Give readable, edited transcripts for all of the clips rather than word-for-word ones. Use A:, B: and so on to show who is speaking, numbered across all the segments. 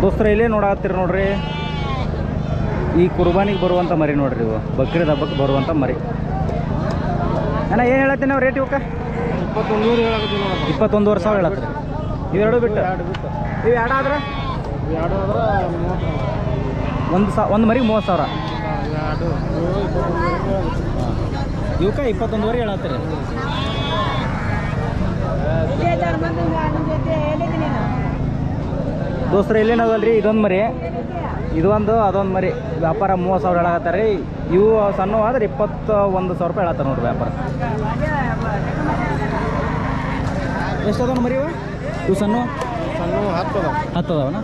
A: ದೋಸ್ತರ ಇಲ್ಲೇ ನೋಡತ್ತೀರಿ ನೋಡ್ರಿ, ಈ ಕುರ್ಬಾನಿಗೆ ಬರುವಂಥ ಮರಿ ನೋಡ್ರಿ. ಇವು ಬಕ್ರೀದ್ ಹಬ್ಬಕ್ಕೆ ಬರುವಂಥ ಮರಿ. ಅಣ್ಣ ಏನು ಹೇಳತ್ತೀನಿ ನಾವು ರೇಟ್ ಇವಕ್ಕೆ? 21,000 ಹೇಳತ್ತೀರಿ. ಇವೆರಡು ಬಿಟ್ಟು ಇವು ಎರಡು ಆದ್ರೆ ಒಂದು ಮರಿಗೆ 30,000. ಇವಕ್ಕೆ 21,000 ಹೇಳತ್ತೀರಿ. ದೋಸ್ತರ ಇಲ್ಲೇನದಲ್ರಿ, ಇದೊಂದು ಮರಿ, ಇದೊಂದು ಅದೊಂದು ಮರಿ. ವ್ಯಾಪಾರ 30,000 ಹೇಳಕತ್ತಾರೆ ರೀ. ಇವು ಸಣ್ಣ ಆದ್ರೆ 21,000 ರೂಪಾಯಿ ಹೇಳತ್ತಾರೆ ನೋಡ್ರಿ ವ್ಯಾಪಾರ. ಎಷ್ಟು ಅದಾವ ಮರಿ ಇವು? ಸಣ್ಣ 10 ಅದಾವನ?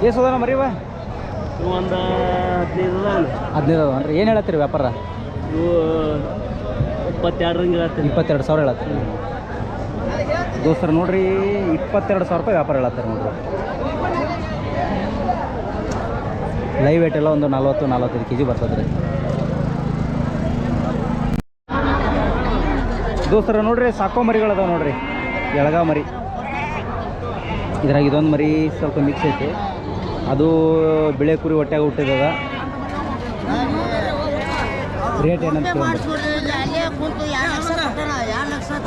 A: ಎಷ್ಟು ಅದಾವ ಮರಿ ಇವ?
B: ಒಂದು
A: 15 ಅದಾವ ಅಂದ್ರೆ ಏನು ಹೇಳತ್ತೀರಿ ವ್ಯಾಪಾರ?
B: ಇವು
A: 22,000 ಹೇಳತ್ತೀರಿ. ದೋಸ್ತರ ನೋಡ್ರಿ 22,000 ರೂಪಾಯಿ ವ್ಯಾಪಾರ ಹೇಳತ್ತಾರೆ ನೋಡ್ರಿ. ಲೈವ್ ವೇಟ್ ಎಲ್ಲ ಒಂದು 40-45 kg ಬರ್ತದೆ ರೀ. ದೋಸ್ತರ ನೋಡ್ರಿ ಸಾಕೋ ಮರಿಗಳದಾವ ನೋಡ್ರಿ. ಎಳಗ ಮರಿ ಇದ್ರಾಗ ಇದೊಂದು ಮರಿ ಸ್ವಲ್ಪ ಮಿಕ್ಸ್ ಐತಿ. ಅದು ಬಿಳೆ ಕುರಿ ಹೊಟ್ಟೆಗೆ ಹುಟ್ಟಿದದ. ರೇಟ್ ಏನಂತ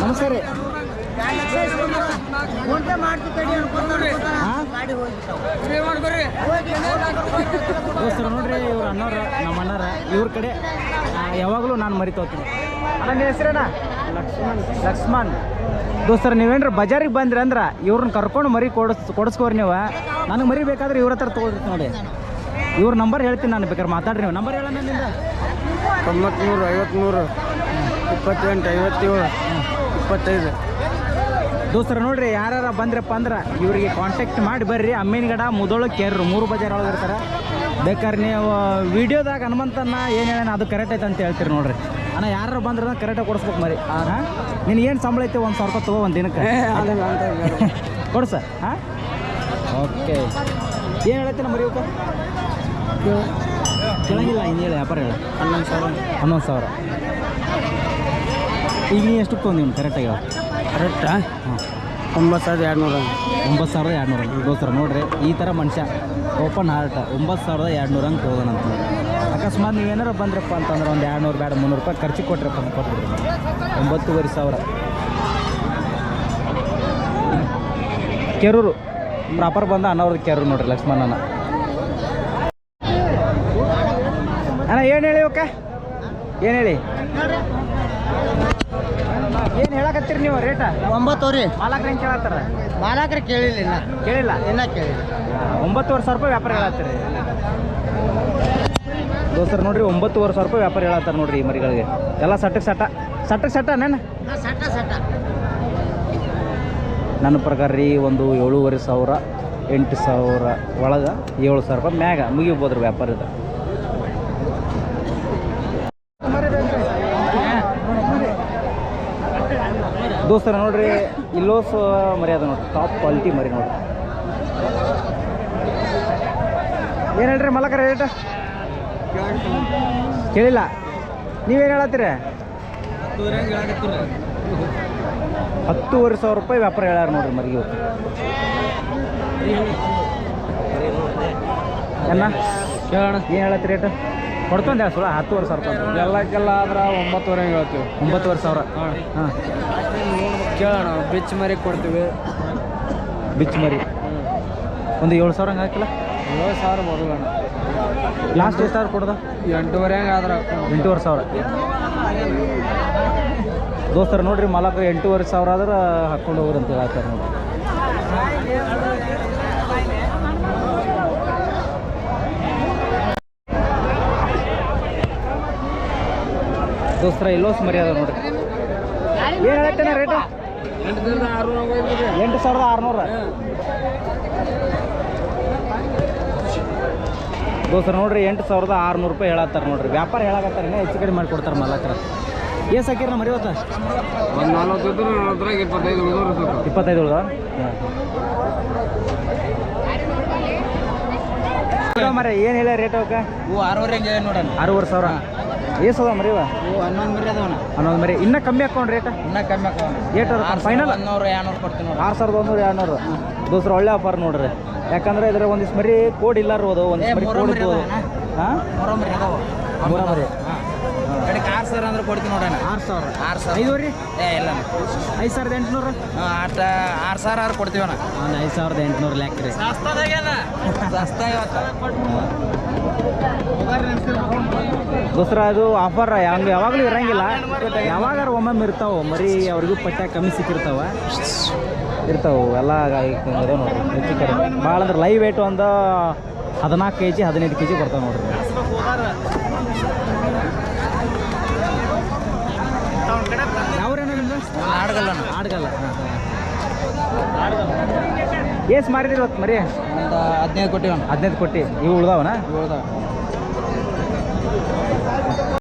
A: ನಮಸ್ಕಾರ ರೀ. ದೋಸ್ತರು ನೋಡ್ರಿ, ಇವ್ರು ಅಣ್ಣವ್ರ, ನಮ್ಮ ಅಣ್ಣಾರ. ಇವ್ರ ಕಡೆ ಯಾವಾಗಲೂ ನಾನು ಮರಿತೋತೀನಿ. ಅಣ್ಣ ನಿಮ್ಮ ಹೆಸರೇನ? ಲಕ್ಷ್ಮಣ್. ದೋಸ್ತರ ನೀವೇನ್ರ ಬಜಾರಿಗೆ ಬಂದ್ರಿ ಅಂದ್ರೆ ಇವ್ರನ್ನ ಕರ್ಕೊಂಡು ಮರಿ ಕೊಡಿಸ್ಕೋರಿ ನೀವು. ನನಗೆ ಮರಿ ಬೇಕಾದ್ರೆ ಇವ್ರ ಹತ್ರ ತೊಗೊಳ್ತೀನಿ ನೋಡಿ. ಇವ್ರ ನಂಬರ್ ಹೇಳ್ತೀನಿ ನಾನು, ಬೇಕಾದ್ರೆ ಮಾತಾಡ್ರಿ. ನೀವು ನಂಬರ್ ಹೇಳೋಣ ನಿಂದ?
B: 93 53 28 57 25.
A: ದೋಸ್ತರ ನೋಡ್ರಿ, ಯಾರು ಬಂದ್ರಪ್ಪ ಅಂದ್ರೆ ಇವರಿಗೆ ಕಾಂಟ್ಯಾಕ್ಟ್ ಮಾಡಿ ಬರ್ರಿ. ಅಮ್ಮಿನಗಡ, ಮುದೋಳು, ಕೇರ್ರು 3 ಬಜಾರ್ ಒಳಗೆ ಇರ್ತಾರೆ. ಬೇಕಾದ್ರೆ ನೀವು ವಿಡಿಯೋದಾಗ ಹನುಮಂತನ ಏನು ಹೇಳೋಣ ಅದು ಕರೆಕ್ಟ್ ಐತೆ ಅಂತ ಹೇಳ್ತೀರಿ ನೋಡ್ರಿ. ಅಣ್ಣ ಯಾರು ಬಂದ್ರೆ ಕರೆಕ್ಟಾಗಿ ಕೊಡಿಸ್ಬೇಕು ಮರಿ. ಹಾಂ, ನೀನು ಏನು ಸಂಬಳ ಐತೆ 1,000 ರೂಪಾಯಿ ತೊಗೋ ಒಂದು ದಿನಕ್ಕೆ ಕೊಡ್ಸ. ಹಾಂ, ಓಕೆ. ಏನು ಹೇಳತ್ತೀನ ಮರಿ ಇವಕ್ಕೆ? ಕೇಳಂಗಿಲ್ಲ, ಹಿಂಗೆ ಹೇಳಿ ವ್ಯಾಪಾರ ಹೇಳ. 11,000. ಈಗ ನೀ ಎಷ್ಟು ತೊಗೊಂಡು ಕರೆಕ್ಟಾಗಿ?
B: ಕರೆಕ್ಟಾ? ಹಾಂ, 9,200.
A: 9,200. ದೋಸ್ತರ ನೋಡ್ರಿ, ಈ ಥರ ಮನುಷ್ಯ ಓಪನ್ ಹಾರ್ಟ್ 9,200 ಹಂಗೆ ತೊಗೋದಂತ. ಅಕಸ್ಮಾತ್ ನೀವೇನಾರು ಬಂದ್ರಪ್ಪ ಅಂತಂದ್ರೆ ಒಂದು 200 ಬೇಡ 300 ರೂಪಾಯಿ ಖರ್ಚಿಗೆ ಕೊಟ್ರಪ್ಪ ಅಂತ ಕೊಟ್ಬಿಡ್ರಿ. 9,500. ಕೆರೂರು ಪ್ರಾಪರ್ ಬಂದ ಅಣ್ಣವ್ರದ್ದು ಕೆರೂರು ನೋಡ್ರಿ, ಲಕ್ಷ್ಮಣನ. ಅಣ್ಣ ಏನು ಹೇಳಿ ಓಕೆ? ಏನು ಹೇಳಿ? ಏನು ಹೇಳಕತ್ತೀರಿ ನೀವು ರೇಟ?
B: 9 ರೀ.
A: ಮಾಲಕ್ರ ಹೆಂಗೆ ಕೇಳತ್ತಾರ?
B: ಮಾಲಕ್ರೆ ಕೇಳಿಲ್ಲ,
A: ಕೇಳಿಲ್ಲ,
B: ಇನ್ನೂ ಕೇಳಿಲ್ಲ.
A: 9,500 ರೂಪಾಯಿ ವ್ಯಾಪಾರ ಹೇಳತ್ತೀರಿ. ದೋಸ್ತರು ನೋಡ್ರಿ 9,500 ರೂಪಾಯಿ ವ್ಯಾಪಾರ ಹೇಳತ್ತಾರೆ ನೋಡ್ರಿ. ಈ ಮರಿಗಳಿಗೆ ಎಲ್ಲ ಸಟ್ಟಕ್ಕೆ ಸಟ್ಟ ನೇನು
B: ಸಟ್ಟ
A: ನನ್ನ ಪ್ರಕಾರ ರೀ ಒಂದು 7,500 8,000 ಒಳಗೆ 7,000 ರೂಪಾಯಿ ಮ್ಯಾಗ ಮುಗಿಬೋದು ವ್ಯಾಪಾರ ಇದು. ದೋಸ್ತರ ನೋಡ್ರಿ, ಇಲ್ಲೋಸ್ ಮರಿ ಅದ ನೋಡ್ರಿ, ಟಾಪ್ ಕ್ವಾಲಿಟಿ ಮರಿ ನೋಡ್ರಿ. ಏನು ಹೇಳ್ರಿ ಮಲಕರ ರೇಟ್? ಕೇಳಿಲ್ಲ, ನೀವೇನು ಹೇಳತ್ತೀರಿ? 10,500 ರೂಪಾಯಿ ವ್ಯಾಪಾರ ಹೇಳ್ಯಾರ ನೋಡ್ರಿ ಮರಿಗೆ. ಏನ ಕೇಳೋಣ, ಏನು ಹೇಳತ್ತೀರಿ ರೇಟ್? ಕೊಡ್ತಂದೆ ಸುಳ 10,500 ರೂಪಾಯಿ
B: ಎಲ್ಲಕ್ಕೆಲ್ಲ ಆದ್ರೆ 9,500 ಹೇಳ್ತೀವಿ.
A: 9,500. ಹಾಂ,
B: ಕೇಳೋಣ. ಬಿಚ್ ಮರಿ ಕೊಡ್ತೀವಿ.
A: ಬಿಚ್ ಮರಿ ಒಂದು 7,000 ಹಂಗೆ ಹಾಕಿಲ್ಲ?
B: 7,000 ಬರೋಣ.
A: ಲಾಸ್ಟ್ ಎಷ್ಟು ಕೊಡ್ದ?
B: 8,500 ಹಂಗೆ ಆದ್ರೆ
A: 8,500. ದೋಸ್ತರ ನೋಡ್ರಿ, ಮಾಲಕ 8,500 ಆದ್ರೆ ಹಾಕ್ಕೊಂಡು ಹೋಗ್ರಿ ಅಂತ ಹೇಳ್ತಾರೆ ನೋಡ್ರಿ. ದೋಸ್ತರ ಇಲ್ಲೋಸ್ ಮರಿ ಅದ ನೋಡ್ರಿ. ಏನು ಹೇಳ್ತೇನೆ ರೇಟ್? 8,600. ದೋಸ್ತರ ನೋಡ್ರಿ 8,600 ರೂಪಾಯಿ ಹೇಳತ್ತಾರೆ ನೋಡ್ರಿ. ವ್ಯಾಪಾರ ಹೇಳಕತ್ತಾರೆ, ಹೆಚ್ಚು ಕಡಿಮೆ ಮಾಡಿಕೊಡ್ತಾರೆ ಮಾಲಕರ. ಎಷ್ಟು ಹಾಕಿರ ನಮ್ಮ ಮರಿವತ್ತ?
B: ಒಂದು 40 ಇದ್ರೆ 40 25 ಉಳಿದವ್ರು
A: 25 ಉಳ್ದ. ಮರ ಏನು ಹೇಳ ರೇಟ್ ಅವಕ್ಕೆ
B: ಇವು 6,500 ಹೇಳಿ ನೋಡೋಣ.
A: 6,500 ಏಸದ ಮರಿ ಇವ
B: ಇವು 11 ಮರಿ ಅದಾವಣ.
A: 11 ಮರಿ ಇನ್ನೂ ಕಮ್ಮಿ ಹಾಕೊಂಡು ರೇಟ್
B: ಇನ್ನೂ ಕಮ್ಮಿ ಹಾಕೋಣ.
A: ಏಟ್ ಫೈನಲ್
B: 100-200 ಕೊಡ್ತೀನಿ ನೋಡಿ.
A: 6,100 200 ದೋಸ್ರ ಒಳ್ಳೆ ಆಫರ್ ನೋಡ್ರಿ. ಯಾಕಂದ್ರೆ ಇದ್ರ ಒಂದಿಷ್ಟು ಮರಿ ಕೋಡ್ ಇಲ್ಲ ಇರ್ಬೋದು, ಒಂದಿಷ್ಟು ಮರಿ ಕೋಡ್ ಇರ್ಬೋದು. ಹಾಂ
B: ಮೂರ ಮರಿ ಅದಾವ.
A: ಮೂರ ಮರಿ
B: ಕಡೆಗೆ 6,000 ಅಂದ್ರೆ ಕೊಡ್ತೀನಿ ನೋಡೋಣ.
A: 6,000
B: 6,000
A: 5 ರೀ
B: ಇಲ್ಲ
A: 5,800
B: 6,000 ಆರು ಕೊಡ್ತೀವಣ್ಣ.
A: 5,800 ಲ್ಯಾಕ್ ರೀ.
B: ಸಸ್ತ ಇವತ್ತು.
A: ದೋಸ್ರ ಅದು ಆಫರ್ ಹಂಗೆ ಯಾವಾಗಲೂ ಇರಂಗಿಲ್ಲ, ಯಾವಾಗಾರ ಒಮ್ಮೊಮ್ಮೆ ಇರ್ತಾವೆ ಮರಿ. ಅವ್ರಿಗೂ ಪಟ್ಟ ಕಮ್ಮಿ ಸಿಕ್ಕಿರ್ತಾವೆ ಎಲ್ಲ ಅದಾವ ನೋಡ್ರಿ. ಹೆಚ್ಚು ಕಡಿಮೆ ಭಾಳ ಅಂದ್ರೆ ಲೈವ್ ವೇಟು ಒಂದು 14 kg 15 kg ಬರ್ತಾವೆ ನೋಡ್ರಿ. ಯಾವ್ರೇನೋ ನಿಮ್ದು
B: ಆಡ್ಗಲ್ಲ
A: ಆಡ್ಗಲ್ಲ. ಏಸ್ ಮಾರಿದ್ರಿ ಇವತ್ತು ಮರಿ?
B: ಒಂದು 15 ಕೊಟ್ಟಿವಣ್ಣ.
A: 15 ಕೊಟ್ಟು ಇವು ಉಳ್ದಾವನ?
B: ಉಳ್ದಾವ